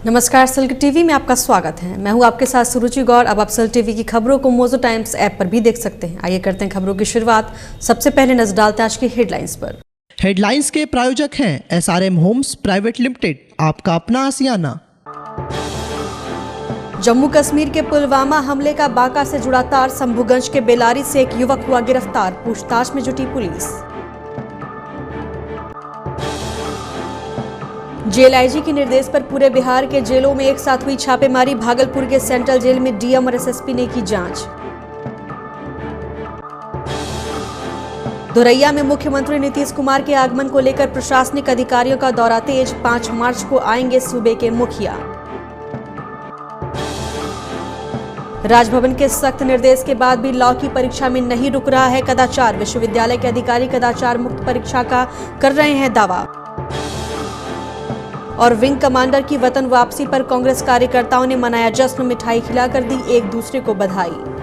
नमस्कार, silk TV में आपका स्वागत है। मैं हूं आपके साथ सुरुचि गौर। अब आप सिल्क टीवी की खबरों को मोजो टाइम्स ऐप पर भी देख सकते हैं। आइए करते हैं खबरों की शुरुआत। सबसे पहले नजर डालते हैं आज की हेडलाइंस पर। हेडलाइंस के प्रायोजक हैं SRM होम्स प्राइवेट लिमिटेड, आपका अपना आसियाना। जम्मू कश्मीर के पुलवामा हमले का बांका से जुड़ा तार। शंभूगंज के बेलारी से एक युवक हुआ गिरफ्तार, पूछताछ में जुटी पुलिस। जेल आईजी के निर्देश पर पूरे बिहार के जेलों में एक साथ हुई छापेमारी। भागलपुर के सेंट्रल जेल में डीएम और एसएसपी ने की जांच। धोरैया में मुख्यमंत्री नीतीश कुमार के आगमन को लेकर प्रशासनिक अधिकारियों का दौरा तेज। 5 मार्च को आएंगे सूबे के मुखिया। राजभवन के सख्त निर्देश के बाद भी लॉ की परीक्षा में नहीं रुक रहा है कदाचार। विश्वविद्यालय के अधिकारी कदाचार मुक्त परीक्षा का कर रहे हैं दावा। और विंग कमांडर की वतन वापसी पर कांग्रेस कार्यकर्ताओं ने मनाया जश्न। मिठाई खिलाकर दी एक दूसरे को बधाई।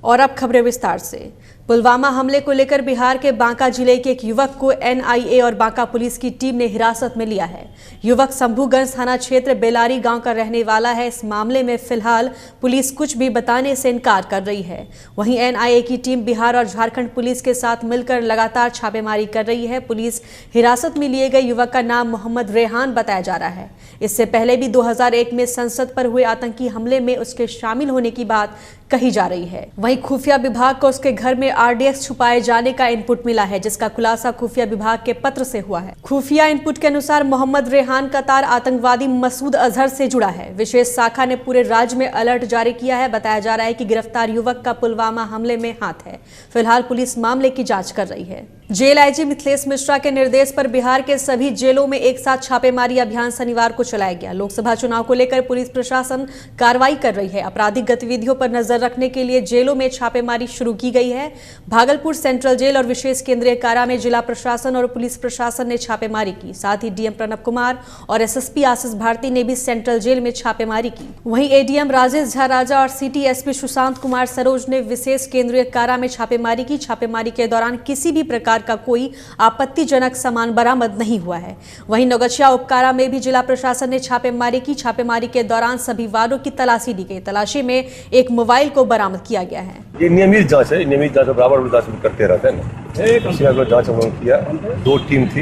और अब खबरें विस्तार से। पुलवामा हमले को लेकर बिहार के बांका जिले के एक युवक को एनआईए और बांका पुलिस की टीम ने हिरासत में लिया है। युवक शंभूगंज थाना क्षेत्र बेलारी गांव का रहने वाला है। इस मामले में फिलहाल पुलिस कुछ भी बताने से इनकार कर रही है। वहीं एनआईए की टीम बिहार और झारखंड पुलिस के साथ मिलकर लगातार छापेमारी कर रही है। पुलिस हिरासत में लिए गए युवक का नाम मोहम्मद रेहान बताया जा रहा है। इससे पहले भी 2001 में संसद पर हुए आतंकी हमले में उसके शामिल होने की बात कही जा रही है। वहीं खुफिया विभाग को उसके घर में आरडीएक्स छुपाए जाने का इनपुट मिला है, जिसका खुलासा खुफिया विभाग के पत्र से हुआ है। खुफिया इनपुट के अनुसार मोहम्मद रेहान का तार आतंकवादी मसूद अजहर से जुड़ा है। विशेष शाखा ने पूरे राज्य में अलर्ट जारी किया है। बताया जा रहा है कि गिरफ्तार युवक का पुलवामा हमले में हाथ है। फिलहाल पुलिस मामले की जांच कर रही है। जेल आईजी मिथिलेश मिश्रा के निर्देश पर बिहार के सभी जेलों में एक साथ छापेमारी अभियान शनिवार को चलाया गया। लोकसभा चुनाव को लेकर पुलिस प्रशासन कार्रवाई कर रही है। आपराधिक गतिविधियों पर नजर रखने के लिए जेलों में छापेमारी शुरू की गई है। भागलपुर सेंट्रल जेल और विशेष केंद्रीय कारा में जिला प्रशासन और पुलिस प्रशासन ने छापेमारी की। साथ ही डीएम प्रणब कुमार और एसएसपी आशीष भारती ने भी सेंट्रल जेल में छापेमारी की। वहीं एडीएम राजेश झा राजा और सिटी एसपी सुशांत कुमार सरोज ने विशेष केंद्रीय कारा में छापेमारी की। छापेमारी के दौरान किसी भी प्रकार का कोई आपत्तिजनक सामान बरामद नहीं हुआ है। वहीं नौगछिया उपकारा में भी जिला प्रशासन ने छापेमारी की। छापेमारी के दौरान सभी वाहनों की तलाशी ली गई। तलाशी में एक मोबाइल को बरामद किया गया है। ये नियमित जांच है, नियमित जांच बराबर जांच करते रहते हैं ना। इसी में जांच हम लोग किया। 2 टीम थी,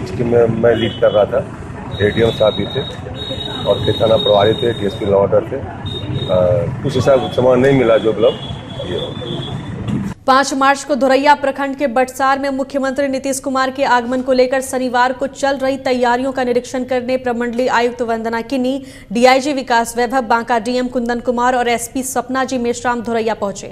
इस टीम में मैं लीड कर रहा था। एडीएम साहब भी थे और के थाना प्रभारी थे, डीएसपी लॉ ऑर्डर थे। कुछ ऐसा सामान नहीं मिला जो मतलब 5 मार्च को धोरैया प्रखंड के बटसार में मुख्यमंत्री नीतीश कुमार के आगमन को लेकर शनिवार को चल रही तैयारियों का निरीक्षण करने प्रमंडलीय आयुक्त वंदना किनी, डीआईजी विकास वैभव, बांका डीएम कुंदन कुमार और एसपी सपना जी मेश्राम धोरैया पहुंचे,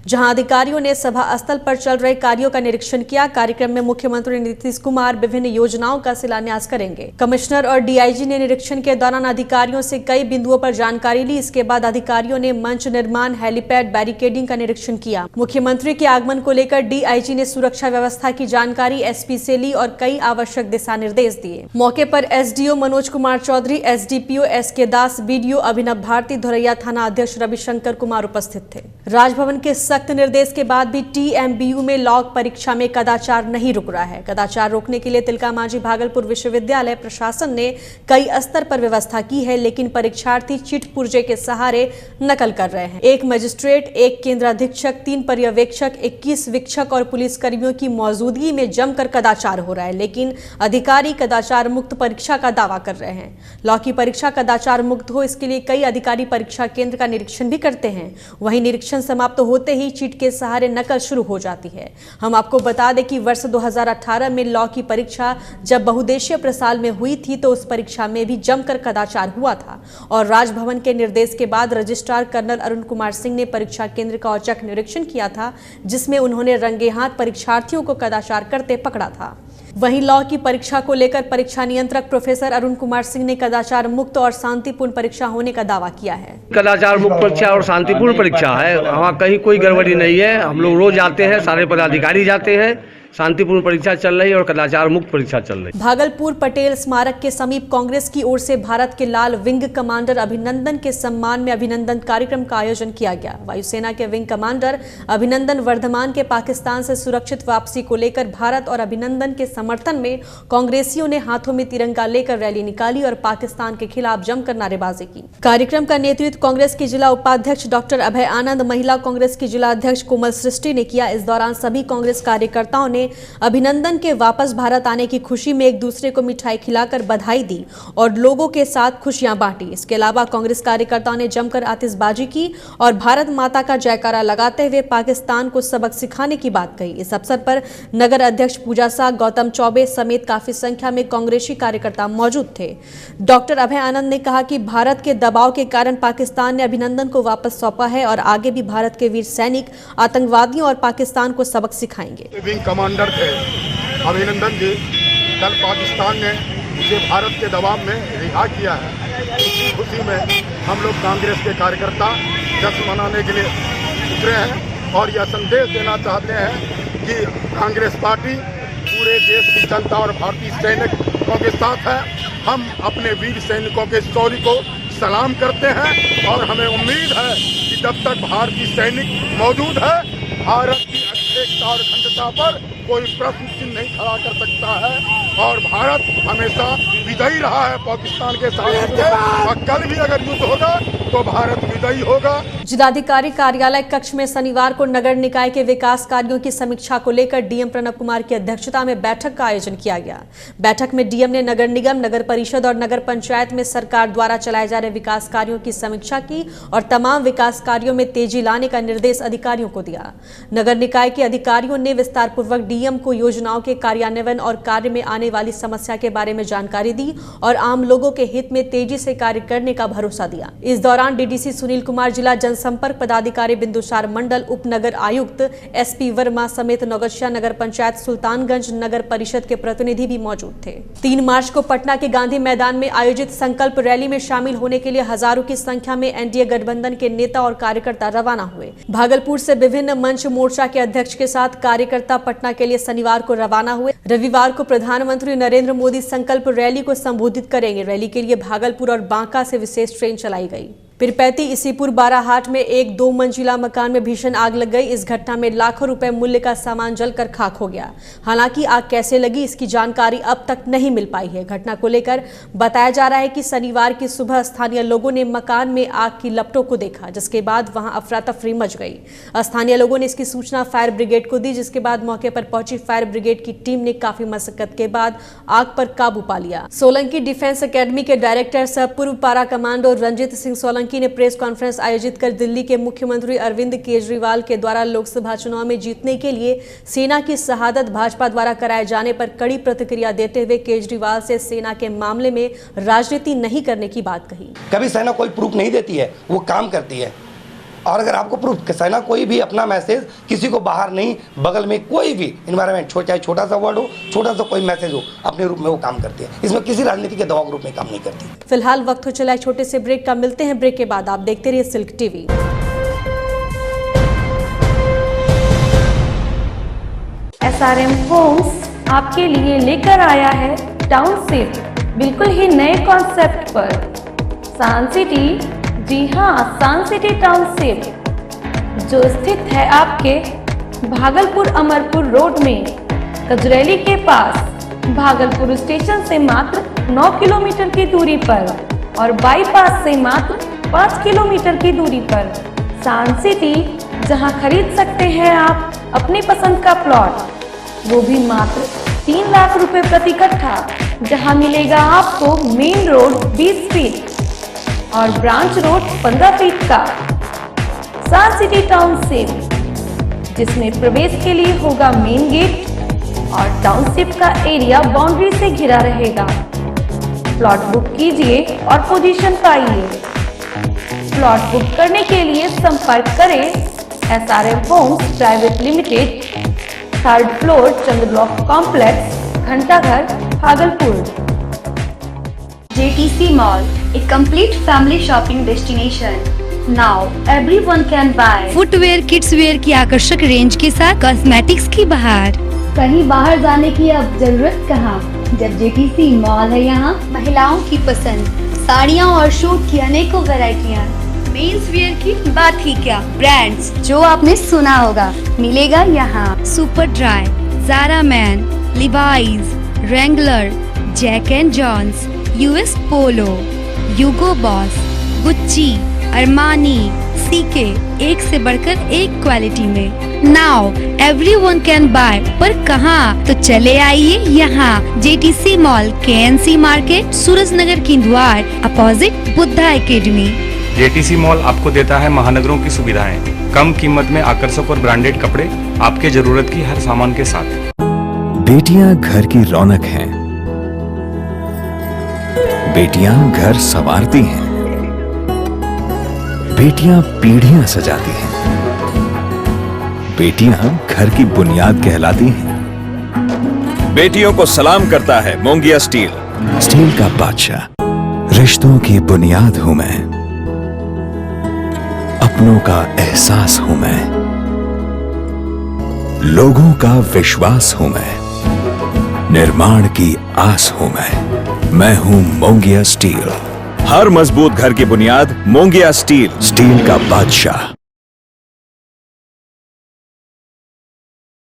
जहां अधिकारियों ने सभा स्थल पर चल रहे कार्यों का निरीक्षण किया। कार्यक्रम में मुख्यमंत्री नीतीश कुमार विभिन्न योजनाओं का शिलान्यास करेंगे। कमिश्नर और डीआईजी ने निरीक्षण के दौरान अधिकारियों से कई बिंदुओं पर जानकारी ली। इसके बाद अधिकारियों ने मंच निर्माण, हेलीपैड, बैरिकेडिंग का निरीक्षण किया। मुख्यमंत्री के आगमन को लेकर डीआईजी ने सुरक्षा व्यवस्था की जानकारी एसपी से ली और कई आवश्यक दिशा निर्देश दिए। मौके पर SDO Manoj Kumar Chaudhary, SDPO SK Das, BDO Abhinav Bharti, Dhoraiya थाना अध्यक्ष रविशंकर कुमार उपस्थित थे। राजभवन के सख्त निर्देश के बाद भी टीएमबीयू में लॉ परीक्षा में कदाचार नहीं रुक रहा है। कदाचार रोकने के लिए तिलका मांझी भागलपुर विश्वविद्यालय प्रशासन ने कई स्तर पर व्यवस्था की है, लेकिन परीक्षार्थी चिट पुर्जे के सहारे नकल कर रहे हैं। 1 मजिस्ट्रेट, 1 केंद्राधीक्षक, 3 पर्यवेक्षक, 21 शिक्षक और पुलिस कर्मियों की मौजूदगी में जमकर कदाचार हो रहा है, लेकिन अधिकारी कदाचार मुक्त परीक्षा का दावा कर रहे हैं। लॉ की परीक्षा कदाचार मुक्त हो, इसके लिए कई अधिकारी परीक्षा केंद्र का निरीक्षण भी करते हैं। वहीं निरीक्षण समाप्त होते ही चीट के सहारे नकल शुरू हो जाती है। हम आपको बता दें कि वर्ष 2018 में लॉ की परीक्षा जब बहुउद्देशीय प्रसाल में हुई थी तो उस परीक्षा में भी जमकर कदाचार हुआ था और राजभवन के निर्देश के बाद रजिस्ट्रार कर्नल अरुण कुमार सिंह ने परीक्षा केंद्र का औचक निरीक्षण किया था, जिसमें उन्होंने रंगे हाथ परीक्षार्थियों को कदाचार करते पकड़ा था। वहीं लॉ की परीक्षा को लेकर परीक्षा नियंत्रक प्रोफेसर अरुण कुमार सिंह ने कदाचार मुक्त और शांतिपूर्ण परीक्षा होने का दावा किया है। कदाचार मुक्त परीक्षा और शांतिपूर्ण परीक्षा है, वहाँ कहीं कोई गड़बड़ी नहीं है। हम लोग रोज आते हैं, सारे पदाधिकारी जाते हैं, शांतिपूर्ण परीक्षा चल रही है और कदाचार मुक्त परीक्षा चल रही है। भागलपुर पटेल स्मारक के समीप कांग्रेस की ओर से भारत के लाल विंग कमांडर अभिनंदन के सम्मान में अभिनंदन कार्यक्रम का आयोजन किया गया। वायुसेना के विंग कमांडर अभिनंदन वर्धमान के पाकिस्तान से सुरक्षित वापसी को लेकर भारत और अभिनंदन के समर्थन में कांग्रेसियों ने हाथों में तिरंगा लेकर रैली निकाली और पाकिस्तान के खिलाफ जमकर नारेबाजी की। कार्यक्रम का नेतृत्व कांग्रेस की जिला उपाध्यक्ष डॉक्टर अभय आनंद, महिला कांग्रेस की जिला अध्यक्ष कोमल सृष्टि ने किया। इस दौरान सभी कांग्रेस कार्यकर्ताओं ने अभिनंदन के वापस भारत आने की खुशी में एक दूसरे को मिठाई खिलाकर बधाई दी और लोगों के साथ खुशियां बांटी। इसके अलावा कांग्रेस कार्यकर्ताओं ने जमकर आतिशबाजी की और भारत माता का जयकारा लगाते हुए पाकिस्तान को सबक सिखाने की बात कही। इस अवसर पर नगर अध्यक्ष पूजा शाह, गौतम चौबे समेत काफी संख्या में कांग्रेसी कार्यकर्ता मौजूद थे। डॉक्टर अभय आनंद ने कहा कि भारत के दबाव के कारण पाकिस्तान ने अभिनंदन को वापस सौंपा है और आगे भी भारत के वीर सैनिक आतंकवादियों और पाकिस्तान को सबक सिखाएंगे। विंग कमांडर थे अभिनंदन जी, कल पाकिस्तान ने मुझे भारत के दबाव में रिहा किया है। इसी खुशी में हम लोग कांग्रेस के कार्यकर्ता जश्न मनाने के लिए उतरे हैं और यह संदेश देना चाहते हैं कि कांग्रेस पार्टी पूरे देश की जनता और भारतीय सैनिकों के साथ है। हम अपने वीर सैनिकों के शौर्य को सलाम करते हैं और हमें उम्मीद है कि जब तक भारतीय सैनिक मौजूद है, भारत की एकता और अखंडता पर कोई प्रश्न चिन्ह नहीं खड़ा कर सकता है और भारत हमेशा विजयी रहा है पाकिस्तान के साथ और कल भी अगर युद्ध होगा तो भारत विजयी होगा। जिलाधिकारी कार्यालय कक्ष में शनिवार को नगर निकाय के विकास कार्यों की समीक्षा को लेकर डीएम प्रणव कुमार की अध्यक्षता में बैठक का आयोजन किया गया। बैठक में डीएम ने नगर निगम, नगर परिषद और नगर पंचायत में सरकार द्वारा चलाए जा रहे विकास कार्यों की समीक्षा की और तमाम विकास कार्यों में तेजी लाने का निर्देश अधिकारियों को दिया। नगर निकाय के अधिकारियों ने विस्तार पूर्वक डीएम को योजनाओं के कार्यान्वयन और कार्य में आने वाली समस्या के बारे में जानकारी दी और आम लोगों के हित में तेजी से कार्य करने का भरोसा दिया। इस दौरान डीडीसी सुनील कुमार, जिला जनसंपर्क पदाधिकारी बिंदुसार मंडल, उप नगर आयुक्त एसपी वर्मा समेत नौगछिया नगर पंचायत, सुल्तानगंज नगर परिषद के प्रतिनिधि भी मौजूद थे। 3 मार्च को पटना के गांधी मैदान में आयोजित संकल्प रैली में शामिल होने के लिए हजारों की संख्या में एनडीए गठबंधन के नेता और कार्यकर्ता रवाना हुए। भागलपुर से विभिन्न मंच मोर्चा के अध्यक्ष के साथ कार्यकर्ता पटना के लिए शनिवार को रवाना हुए। रविवार को प्रधानमंत्री नरेंद्र मोदी संकल्प रैली को संबोधित करेंगे। रैली के लिए भागलपुर और बांका से विशेष ट्रेन चलाई गई। पिरपैती इसीपुर बाराहाट में एक 2 मंजिला मकान में भीषण आग लग गई। इस घटना में लाखों रुपए मूल्य का सामान जलकर खाक हो गया। हालांकि आग कैसे लगी इसकी जानकारी अब तक नहीं मिल पाई है। घटना को लेकर बताया जा रहा है कि शनिवार की सुबह स्थानीय लोगों ने मकान में आग की लपटों को देखा, जिसके बाद वहां अफरा तफरी मच गई। स्थानीय लोगों ने इसकी सूचना फायर ब्रिगेड को दी, जिसके बाद मौके पर पहुंची फायर ब्रिगेड की टीम ने काफी मशक्कत के बाद आग पर काबू पा लिया। सोलंकी डिफेंस एकेडमी के डायरेक्टर सह पूर्व पारा कमांडो रंजित सिंह सोलंकी ने प्रेस कॉन्फ्रेंस आयोजित कर दिल्ली के मुख्यमंत्री अरविंद केजरीवाल के द्वारा लोकसभा चुनाव में जीतने के लिए सेना की शहादत भाजपा द्वारा कराए जाने पर कड़ी प्रतिक्रिया देते हुए केजरीवाल से सेना के मामले में राजनीति नहीं करने की बात कही। कभी सेना कोई प्रूफ नहीं देती है, वो काम करती है। और अगर आपको प्रूफ, सेना कोई भी अपना मैसेज किसी को बाहर नहीं, बगल में कोई भी इन्वायरमेंट, चाहे छोटा सा वर्ड हो, छोटा सा कोई मैसेज हो, अपने रूप में वो काम करती है। इसमें किसी राजनीति के दबाव ग्रुप में काम नहीं करती। फिलहाल वक्त हो चला एक छोटे से ब्रेक का। मिलते हैं ब्रेक के बाद। आप देखते रहिए सिल्क टीवी। SRM होम्स आपके लिए लेकर आया है टाउनशिप, बिल्कुल ही नए कॉन्सेप्ट पर। सान सिटी, जी हाँ, सान सिटी टाउनशिप जो स्थित है आपके भागलपुर अमरपुर रोड में, कजरैली के पास, भागलपुर स्टेशन से मात्र 9 किलोमीटर की दूरी पर और बाईपास से मात्र 5 किलोमीटर की दूरी पर। सान सिटी, जहां खरीद सकते हैं आप अपनी पसंद का प्लॉट, वो भी मात्र 3 लाख रुपए प्रति कट्ठा, जहां मिलेगा आपको मेन रोड 20 फीट और ब्रांच रोड 15 फीट का। सान सिटी टाउनशिप, जिसमें प्रवेश के लिए होगा मेन गेट और टाउनशिप का एरिया बाउंड्री से घिरा रहेगा। प्लॉट बुक कीजिए और पोजीशन पाइए। प्लॉट बुक करने के लिए संपर्क करें SRM homes private limited, 3rd floor, Chandralok complex, Ghantaghar, Bhagalpur. JTC Mall, a complete family shopping destination. Now everyone can buy footwear, kids where की आकर्षक रेंज के साथ कॉस्मेटिक्स की बहार। कहीं बाहर जाने की अब जरूरत कहाँ, जब जेटीसी मॉल है यहाँ। महिलाओं की पसंद, साड़ियाँ और सूट की अनेकों वैरायटियाँ, मेंस वियर की बात ही क्या, ब्रांड्स जो आपने सुना होगा मिलेगा यहाँ। Superdry, Zara Man, Levi's, Wrangler, Jack and Jones, US Polo, Hugo Boss, Gucci, Armani, CK, एक से बढ़कर एक क्वालिटी में। नाउ एवरीवन कैन बाय, पर कहाँ, तो चले आइए यहाँ। JTC mall, KNC market, Suraj Nagar किंद्वार, opposite Buddha academy. JTC mall आपको देता है महानगरों की सुविधाएं, कम कीमत में आकर्षक और ब्रांडेड कपड़े आपके जरूरत की हर सामान के साथ। बेटियां घर की रौनक हैं, बेटियां घर संवारती हैं, बेटियां पीढ़ियां सजाती हैं, बेटियां घर की बुनियाद कहलाती हैं। बेटियों को सलाम करता है मोंगिया स्टील, स्टील का बादशाह। रिश्तों की बुनियाद हूं मैं, अपनों का एहसास हूं मैं, लोगों का विश्वास हूं मैं, निर्माण की आस हूं मैं हूं मोंगिया स्टील। हर मजबूत घर की बुनियाद मोंगिया स्टील, स्टील का बादशाह।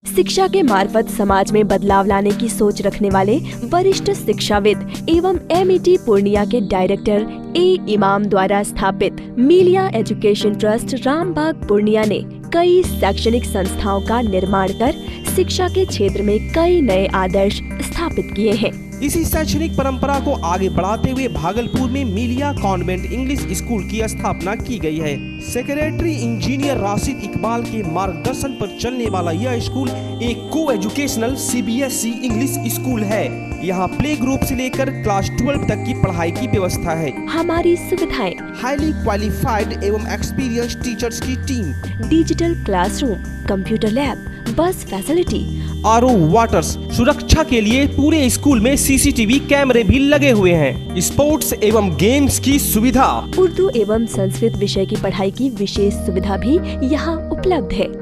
शिक्षा के मार्फत समाज में बदलाव लाने की सोच रखने वाले वरिष्ठ शिक्षाविद एवं एमईटी पूर्णिया के डायरेक्टर ए इमाम द्वारा स्थापित मीलिया एजुकेशन ट्रस्ट रामबाग पूर्णिया ने कई शैक्षणिक संस्थाओं का निर्माण कर शिक्षा के क्षेत्र में कई नए आदर्श स्थापित किए हैं। इसी शैक्षणिक परंपरा को आगे बढ़ाते हुए भागलपुर में मीलिया कॉन्वेंट इंग्लिश स्कूल की स्थापना की गई है। सेक्रेटरी इंजीनियर राशिद इकबाल के मार्गदर्शन पर चलने वाला यह स्कूल एक को एजुकेशनल सीबीएसई इंग्लिश स्कूल है। यहाँ प्ले ग्रुप से लेकर क्लास 12 तक की पढ़ाई की व्यवस्था है। हमारी सुविधाएं, हाईली क्वालिफाइड एवं एक्सपीरियंस टीचर्स की team, digital classroom, computer lab, बस फैसिलिटी, आरओ वाटर्स। सुरक्षा के लिए पूरे स्कूल में सीसीटीवी कैमरे भी लगे हुए हैं। स्पोर्ट्स एवं गेम्स की सुविधा, उर्दू एवं संस्कृत विषय की पढ़ाई की विशेष सुविधा भी यहाँ उपलब्ध है।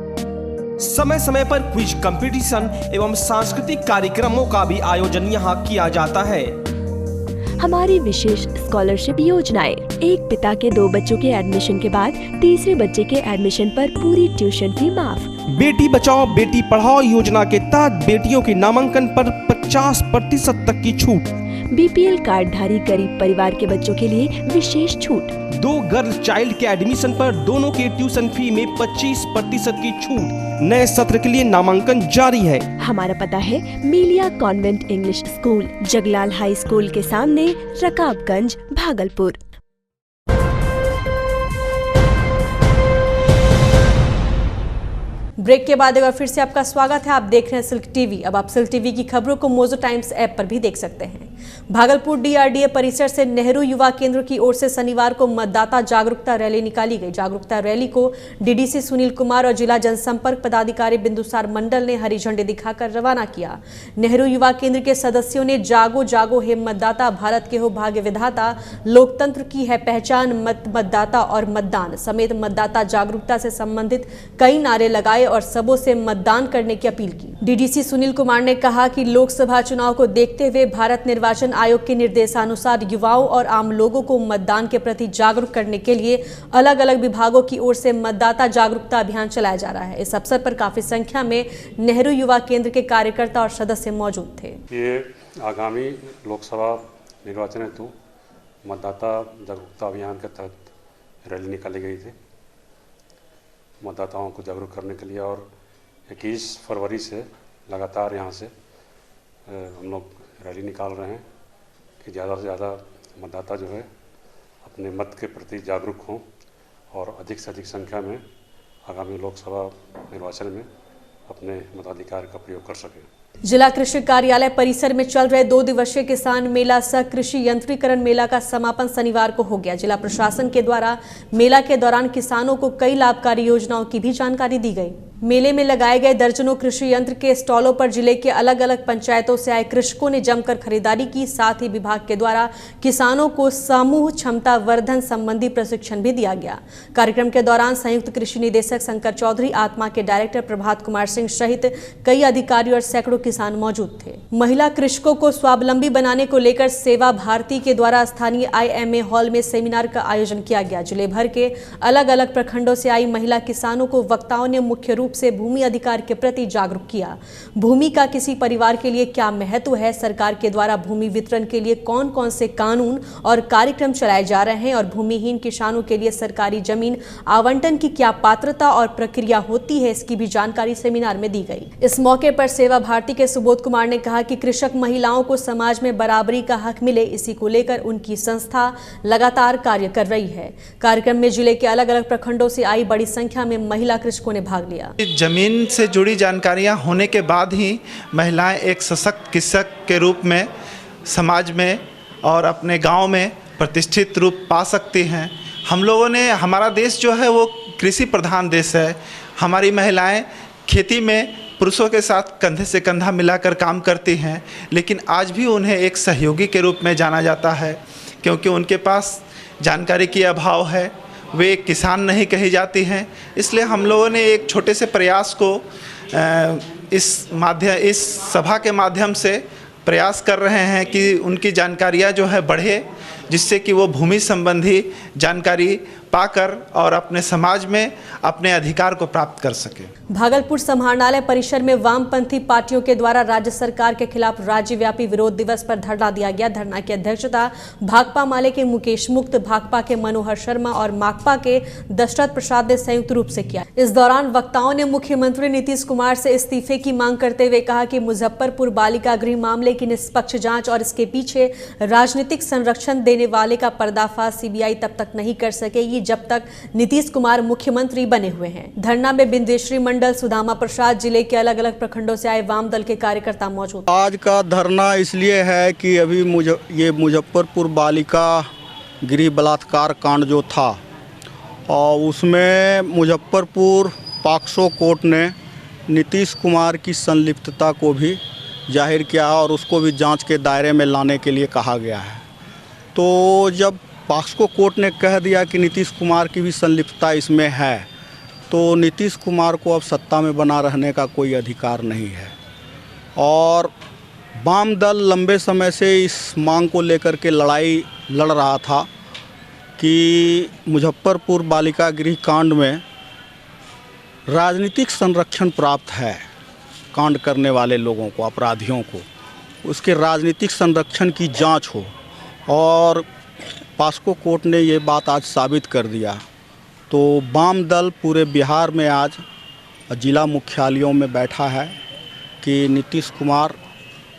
समय समय पर क्विज कंपटीशन एवं सांस्कृतिक कार्यक्रमों का भी आयोजन यहाँ किया जाता है। हमारी विशेष स्कॉलरशिप योजनाएं, एक पिता के 2 बच्चों के एडमिशन के बाद तीसरे बच्चे के एडमिशन पर पूरी ट्यूशन फी माफ। बेटी बचाओ बेटी पढ़ाओ योजना के तहत बेटियों के नामांकन पर 50% तक की छूट। बीपीएल कार्डधारी गरीब परिवार के बच्चों के लिए विशेष छूट। 2 गर्ल चाइल्ड के एडमिशन पर दोनों के ट्यूशन फी में 25% की छूट। नए सत्र के लिए नामांकन जारी है। हमारा पता है Milia convent English school, Jaglal high school के सामने, रकाबगंज, भागलपुर। ब्रेक के बाद एक बार फिर से आपका स्वागत है। आप देख रहे हैं सिल्क टीवी। अब आप सिल्क टीवी की खबरों को मोजो टाइम्स ऐप पर भी देख सकते हैं। भागलपुर डीआरडीए परिसर से नेहरू युवा केंद्र की ओर से शनिवार को मतदाता जागरूकता रैली निकाली गई। जागरूकता रैली को डीडीसी सुनील कुमार और जिला जनसंपर्क पदाधिकारी बिंदुसार मंडल ने हरी झंडी दिखाकर रवाना किया। नेहरू युवा केंद्र के सदस्यों ने जागो जागो हे मतदाता, भारत के हो भाग्य विधाता, लोकतंत्र की है पहचान, मतदाता और मतदान समेत मतदाता जागरूकता से संबंधित कई नारे लगाए और सबों से मतदान करने की अपील की। डीडीसी सुनील कुमार ने कहा कि लोकसभा चुनाव को देखते हुए भारत निर्वाचन आयोग के निर्देशानुसार युवाओं और आम लोगों को मतदान के प्रति जागरूक करने के लिए अलग अलग विभागों की ओर से मतदाता जागरूकता अभियान चलाया जा रहा है। इस अवसर पर काफी संख्या में नेहरू युवा केंद्र के कार्यकर्ता और सदस्य मौजूद थे। ये आगामी लोकसभा निर्वाचन हेतु मतदाता जागरूकता अभियान के तहत रैली निकाली गई थी। मतदाताओं को जागरूक करने के लिए और 21 फरवरी से लगातार यहाँ से हम लोग रैली निकाल रहे हैं कि ज़्यादा से ज़्यादा मतदाता जो है अपने मत के प्रति जागरूक हों और अधिक से अधिक संख्या में आगामी लोकसभा निर्वाचन में अपने मताधिकार का प्रयोग कर सकें। जिला कृषि कार्यालय परिसर में चल रहे 2 दिवसीय किसान मेला सह कृषि यंत्रीकरण मेला का समापन शनिवार को हो गया। जिला प्रशासन के द्वारा मेला के दौरान किसानों को कई लाभकारी योजनाओं की भी जानकारी दी गई। मेले में लगाए गए दर्जनों कृषि यंत्र के स्टॉलों पर जिले के अलग अलग पंचायतों से आए कृषकों ने जमकर खरीदारी की। साथ ही विभाग के द्वारा किसानों को समूह क्षमता वर्धन संबंधी प्रशिक्षण भी दिया गया। कार्यक्रम के दौरान संयुक्त कृषि निदेशक शंकर चौधरी, आत्मा के डायरेक्टर प्रभात कुमार सिंह सहित कई अधिकारी और सैकड़ों किसान मौजूद थे। महिला कृषकों को स्वावलंबी बनाने को लेकर सेवा भारती के द्वारा स्थानीय IMA हॉल में सेमिनार का आयोजन किया गया। जिले भर के अलग अलग प्रखंडों से आई महिला किसानों को वक्ताओं ने मुख्य रूप से भूमि अधिकार के प्रति जागरूक किया। भूमि का किसी परिवार के लिए क्या महत्व है, सरकार के द्वारा भूमि वितरण के लिए कौन कौन से कानून और कार्यक्रम चलाए जा रहे हैं और भूमिहीन किसानों के लिए सरकारी जमीन आवंटन की क्या पात्रता और प्रक्रिया होती है, इसकी भी जानकारी सेमिनार में दी गई। इस मौके पर सेवा भारती के सुबोध कुमार ने कहा कि कृषक महिलाओं को समाज में बराबरी का हक मिले, इसी को लेकर उनकी संस्था लगातार कार्य कर रही है। कार्यक्रम में जिले के अलग अलग प्रखंडों से आई बड़ी संख्या में महिला कृषकों ने भाग लिया। जमीन से जुड़ी जानकारियां होने के बाद ही महिलाएं एक सशक्त कृषक के रूप में समाज में और अपने गांव में प्रतिष्ठित रूप पा सकती हैं। हम लोगों ने, हमारा देश जो है वो कृषि प्रधान देश है। हमारी महिलाएं खेती में पुरुषों के साथ कंधे से कंधा मिलाकर काम करती हैं, लेकिन आज भी उन्हें एक सहयोगी के रूप में जाना जाता है क्योंकि उनके पास जानकारी की अभाव है, वे एक किसान नहीं कही जाती हैं। इसलिए हम लोगों ने एक छोटे से प्रयास को इस सभा के माध्यम से प्रयास कर रहे हैं कि उनकी जानकारियाँ जो है बढ़े, जिससे कि वो भूमि संबंधी जानकारी पाकर और अपने समाज में अपने अधिकार को प्राप्त कर सके। भागलपुर समाहरणालय परिसर में वामपंथी पार्टियों के द्वारा राज्य सरकार के खिलाफ राज्यव्यापी विरोध दिवस पर धरना दिया गया। धरना की अध्यक्षता भाकपा माले के मुकेश मुक्त, भाकपा के मनोहर शर्मा और माकपा के दशरथ प्रसाद ने संयुक्त रूप से किया। इस दौरान वक्ताओं ने मुख्यमंत्री नीतीश कुमार से इस्तीफे की मांग करते हुए कहा कि मुजफ्फरपुर बालिका गृह मामले की निष्पक्ष जांच और इसके पीछे राजनीतिक संरक्षण देने वाले का पर्दाफाश CBI तब तक नहीं कर सकेगी जब तक नीतीश कुमार मुख्यमंत्री बने हुए हैं। धरना में बिंदेश्वरी मंडल, सुदामा प्रसाद, जिले के अलग अलग प्रखंडों से आए वाम दल के कार्यकर्ता मौजूद। आज का धरना इसलिए है कि अभी ये मुजफ्फरपुर बालिका गृह बलात्कार कांड जो था और उसमें मुजफ्फरपुर पॉक्सो कोर्ट ने नीतीश कुमार की संलिप्तता को भी जाहिर किया और उसको भी जांच के दायरे में लाने के लिए कहा गया है। तो जब पॉक्सो कोर्ट ने कह दिया कि नीतीश कुमार की भी संलिप्तता इसमें है, तो नीतीश कुमार को अब सत्ता में बना रहने का कोई अधिकार नहीं है। और वाम दल लंबे समय से इस मांग को लेकर के लड़ाई लड़ रहा था कि मुजफ्फरपुर बालिका गृह कांड में राजनीतिक संरक्षण प्राप्त है। कांड करने वाले लोगों को, अपराधियों को, उसके राजनीतिक संरक्षण की जांच हो और पॉक्सो कोर्ट ने ये बात आज साबित कर दिया। तो वाम दल पूरे बिहार में आज जिला मुख्यालयों में बैठा है कि नीतीश कुमार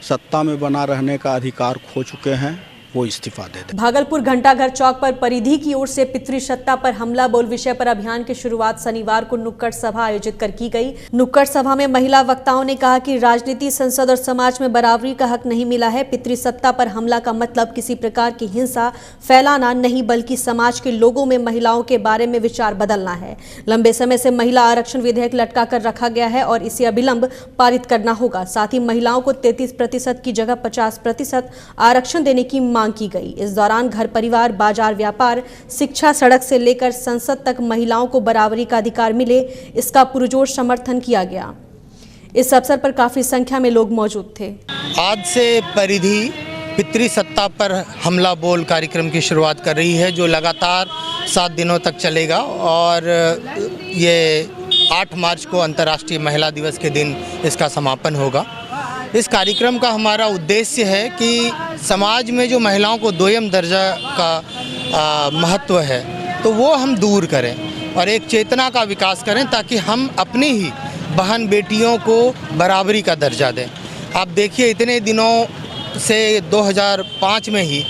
सत्ता में बना रहने का अधिकार खो चुके हैं, वो इस्तीफा दे दे। भागलपुर घंटाघर चौक पर परिधि की ओर से पितृसत्ता पर हमला बोल विषय पर अभियान की शुरुआत शनिवार को नुक्कड़ सभा आयोजित कर की गई। नुक्कड़ सभा में महिला वक्ताओं ने कहा कि राजनीति, संसद और समाज में बराबरी का हक नहीं मिला है। पितृसत्ता पर हमला का मतलब किसी प्रकार की हिंसा फैलाना नहीं, बल्कि समाज के लोगों में महिलाओं के बारे में विचार बदलना है। लंबे समय से महिला आरक्षण विधेयक लटका कर रखा गया है और इसे अविलंब पारित करना होगा। साथ ही महिलाओं को 33% की जगह 50% आरक्षण देने की मांग की गई। इस दौरान घर परिवार, बाजार व्यापार, शिक्षा, सड़क से लेकर संसद तक महिलाओं को बराबरी का अधिकार मिले, इसका पुरजोर समर्थन किया गया। इस अवसर पर काफी संख्या में लोग मौजूद थे। आज से परिधि पितृसत्ता पर हमला बोल कार्यक्रम की शुरुआत कर रही है, जो लगातार 7 दिनों तक चलेगा और ये 8 मार्च को अंतर्राष्ट्रीय महिला दिवस के दिन इसका समापन होगा। इस कार्यक्रम का हमारा उद्देश्य है कि समाज में जो महिलाओं को दोयम दर्जा का महत्व है तो वो हम दूर करें और एक चेतना का विकास करें ताकि हम अपनी ही बहन बेटियों को बराबरी का दर्जा दें। आप देखिए, इतने दिनों से 2005 में ही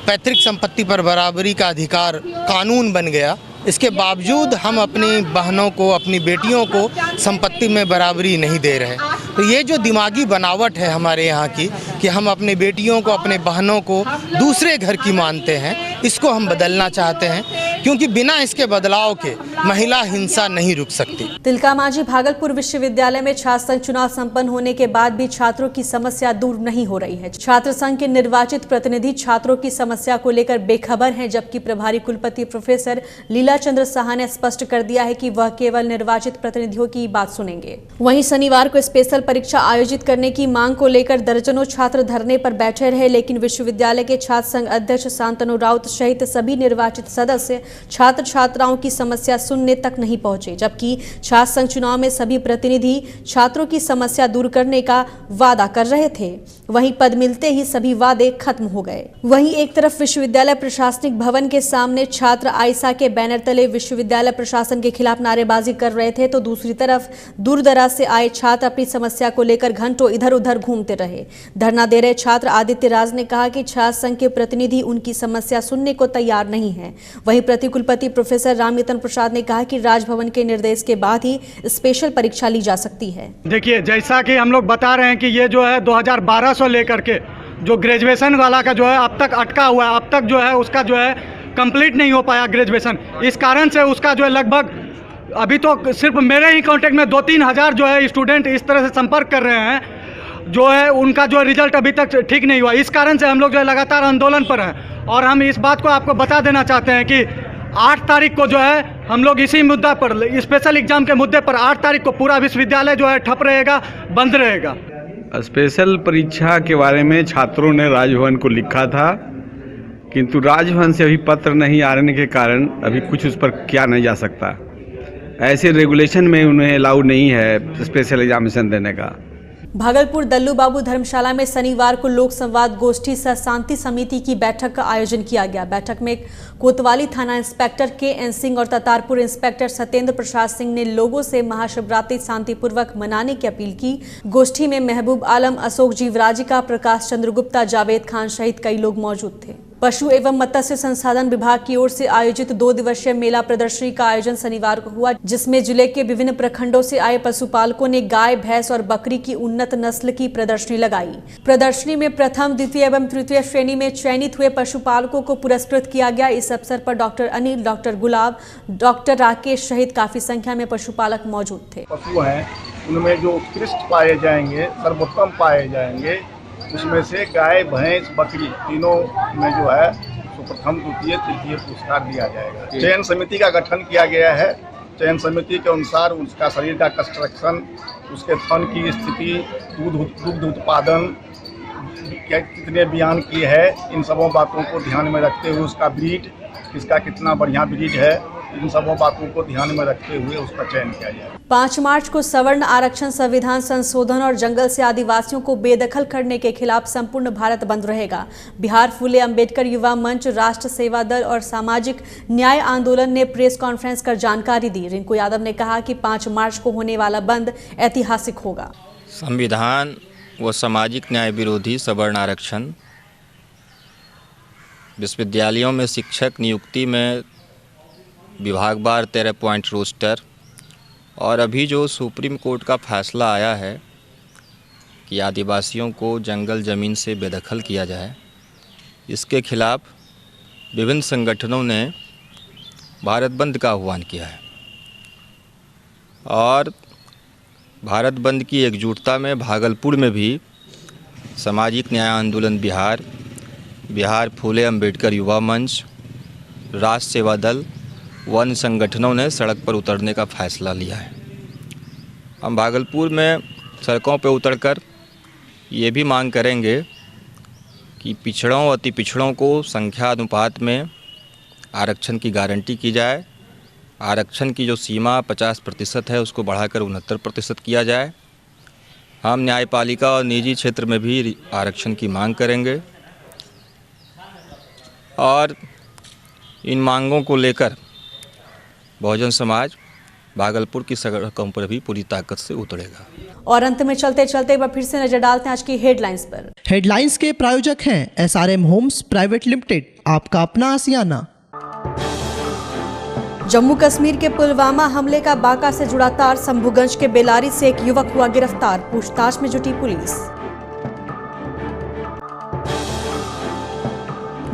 पैतृक संपत्ति पर बराबरी का अधिकार कानून बन गया, इसके बावजूद हम अपनी बहनों को, अपनी बेटियों को संपत्ति में बराबरी नहीं दे रहे। तो ये जो दिमागी बनावट है हमारे यहाँ की कि हम अपनी बेटियों को, अपने बहनों को दूसरे घर की मानते हैं, इसको हम बदलना चाहते हैं, क्योंकि बिना इसके बदलाव के महिला हिंसा नहीं रुक सकती। तिलका मांझी भागलपुर विश्वविद्यालय में छात्र संघ चुनाव संपन्न होने के बाद भी छात्रों की समस्या दूर नहीं हो रही है। छात्र संघ के निर्वाचित प्रतिनिधि छात्रों की समस्या को लेकर बेखबर हैं, जबकि प्रभारी कुलपति प्रोफेसर लीला चंद्र साहा ने स्पष्ट कर दिया है कि वह केवल निर्वाचित प्रतिनिधियों की बात सुनेंगे। वहीं शनिवार को स्पेशल परीक्षा आयोजित करने की मांग को लेकर दर्जनों छात्र धरने पर बैठे रहे, लेकिन विश्वविद्यालय के छात्र संघ अध्यक्ष शांतनु राउत सहित सभी निर्वाचित सदस्य छात्र छात्राओं की समस्या सुनने तक नहीं पहुंचे, जबकि छात्र संघ चुनाव में सभी प्रतिनिधि छात्रों की समस्या दूर करने का वादा कर रहे थे। वहीं पद मिलते ही सभी वादे खत्म हो गए। वहीं एक तरफ विश्वविद्यालय प्रशासनिक भवन के सामने छात्र आयसा के बैनर तले विश्वविद्यालय प्रशासन के खिलाफ नारेबाजी कर रहे थे, तो दूसरी तरफ दूर दराज से आए छात्र अपनी समस्या को लेकर घंटों इधर उधर घूमते रहे। धरना दे रहे छात्र आदित्य राज ने कहा कि छात्र संघ के प्रतिनिधि उनकी समस्या सुनने को तैयार नहीं है। वहीं प्रतिकुलपति प्रोफेसर रामनितन प्रसाद ने कहा कि राजभवन के निर्देश के बाद ही स्पेशल परीक्षा ली जा सकती है। देखिए, जैसा कि हम लोग बता रहे हैं कि ये जो है 2012 से लेकर के जो ग्रेजुएशन वाला का जो है अब तक अटका हुआ है, अब तक जो है उसका जो है कंप्लीट नहीं हो पाया ग्रेजुएशन। इस कारण से उसका जो है लगभग अभी तो सिर्फ मेरे ही कांटेक्ट में 2-3 हज़ार जो है स्टूडेंट इस तरह से संपर्क कर रहे हैं, जो है उनका जो रिजल्ट अभी तक ठीक नहीं हुआ। इस कारण से हम लोग जो है लगातार आंदोलन पर हैं और हम इस बात को आपको बता देना चाहते हैं कि 8 तारीख को जो है हम लोग इसी मुद्दा पर, स्पेशल एग्जाम के मुद्दे पर 8 तारीख को पूरा विश्वविद्यालय जो है ठप रहेगा, बंद रहेगा। स्पेशल परीक्षा के बारे में छात्रों ने राजभवन को लिखा था, किंतु राजभवन से अभी पत्र नहीं आने के कारण अभी कुछ उस पर किया नहीं जा सकता। ऐसे रेगुलेशन में उन्हें अलाउ नहीं है स्पेशल एग्जामिनेशन देने का। भागलपुर दल्लू बाबू धर्मशाला में शनिवार को लोक संवाद गोष्ठी सह शांति समिति की बैठक का आयोजन किया गया। बैठक में कोतवाली थाना इंस्पेक्टर के.एन. सिंह और ततारपुर इंस्पेक्टर सत्येंद्र प्रसाद सिंह ने लोगों से महाशिवरात्रि शांतिपूर्वक मनाने की अपील की। गोष्ठी में महबूब आलम, अशोक जीवराजिका, प्रकाश चंद्र गुप्ता, जावेद खान सहित कई लोग मौजूद थे। पशु एवं मत्स्य संसाधन विभाग की ओर से आयोजित 2 दिवसीय मेला प्रदर्शनी का आयोजन शनिवार को हुआ, जिसमें जिले के विभिन्न प्रखंडों से आए पशुपालकों ने गाय, भैंस और बकरी की उन्नत नस्ल की प्रदर्शनी लगाई। प्रदर्शनी में प्रथम, द्वितीय एवं तृतीय श्रेणी में चयनित हुए पशुपालकों को पुरस्कृत किया गया। इस अवसर पर डॉक्टर अनिल, डॉक्टर गुलाब, डॉक्टर राकेश सहित काफी संख्या में पशुपालक मौजूद थे। पशु हैं उनमें जो उत्कृष्ट पाए जाएंगे, सर्वोत्तम पाए जाएंगे, उसमें से गाय, भैंस, बकरी तीनों में जो है प्रथम, द्वितीय, तृतीय पुरस्कार दिया जाएगा। चयन समिति का गठन किया गया है। चयन समिति के अनुसार उसका शरीर का कंस्ट्रक्शन, उसके थन की स्थिति, दुग्ध उत्पादन कितने बयान की है, इन सबों बातों को ध्यान में रखते हुए उसका ब्रीड, किसका कितना बढ़िया ब्रीड है, इन सबों बातों को ध्यान में रखते हुए उसका चयन किया जाए। 5 मार्च को सवर्ण आरक्षण, संविधान संशोधन और जंगल से आदिवासियों को बेदखल करने के खिलाफ संपूर्ण भारत बंद रहेगा। बिहार फूले अंबेडकर युवा मंच, राष्ट्र सेवा दल और सामाजिक न्याय आंदोलन ने प्रेस कॉन्फ्रेंस कर जानकारी दी। रिंकू यादव ने कहा कि 5 मार्च को होने वाला बंद ऐतिहासिक होगा। संविधान व सामाजिक न्याय विरोधी सवर्ण आरक्षण, विश्वविद्यालयों में शिक्षक नियुक्ति में विभागवार 13 पॉइंट रोस्टर, और अभी जो सुप्रीम कोर्ट का फैसला आया है कि आदिवासियों को जंगल ज़मीन से बेदखल किया जाए, इसके खिलाफ विभिन्न संगठनों ने भारत बंद का आह्वान किया है। और भारत बंद की एकजुटता में भागलपुर में भी सामाजिक न्याय आंदोलन बिहार फूले अंबेडकर युवा मंच, राष्ट्र सेवा दल व अन्य संगठनों ने सड़क पर उतरने का फैसला लिया है। हम भागलपुर में सड़कों पर उतरकर ये भी मांग करेंगे कि पिछड़ों व अति पिछड़ों को संख्या अनुपात में आरक्षण की गारंटी की जाए। आरक्षण की जो सीमा 50% है उसको बढ़ाकर 69% किया जाए। हम न्यायपालिका और निजी क्षेत्र में भी आरक्षण की मांग करेंगे और इन मांगों को लेकर बहुजन समाज भागलपुर की सड़कों पर भी पूरी ताकत से उतरेगा। और अंत में चलते चलते एक बार फिर से नजर डालते हैं आज की हेडलाइंस पर। हेडलाइंस के प्रायोजक हैं SRM होम्स प्राइवेट लिमिटेड, आपका अपना आसियाना। जम्मू कश्मीर के पुलवामा हमले का बांका से जुड़ा तार। शंभुगंज के बेलारी से एक युवक हुआ गिरफ्तार। पूछताछ में जुटी पुलिस।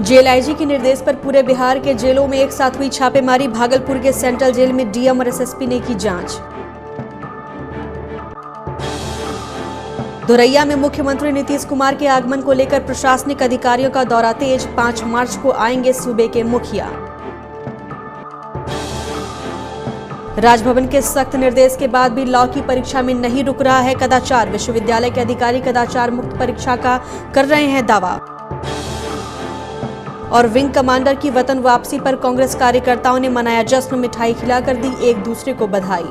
जेल आईजी के निर्देश पर पूरे बिहार के जेलों में एक साथ हुई छापेमारी। भागलपुर के सेंट्रल जेल में डीएम और एसएसपी ने की जांच। धोरैया में मुख्यमंत्री नीतीश कुमार के आगमन को लेकर प्रशासनिक अधिकारियों का दौरा तेज। 5 मार्च को आएंगे सूबे के मुखिया। राजभवन के सख्त निर्देश के बाद भी लॉ की परीक्षा में नहीं रुक रहा है कदाचार। विश्वविद्यालय के अधिकारी कदाचार मुक्त परीक्षा का कर रहे हैं दावा। और विंग कमांडर की वतन वापसी पर कांग्रेस कार्यकर्ताओं ने मनाया जश्न। मिठाई खिलाकर दी एक दूसरे को बधाई।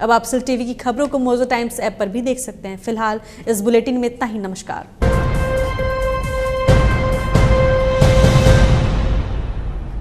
अब आप सिल टीवी की खबरों को मोजो टाइम्स ऐप पर भी देख सकते हैं। फिलहाल इस बुलेटिन में इतना ही। नमस्कार।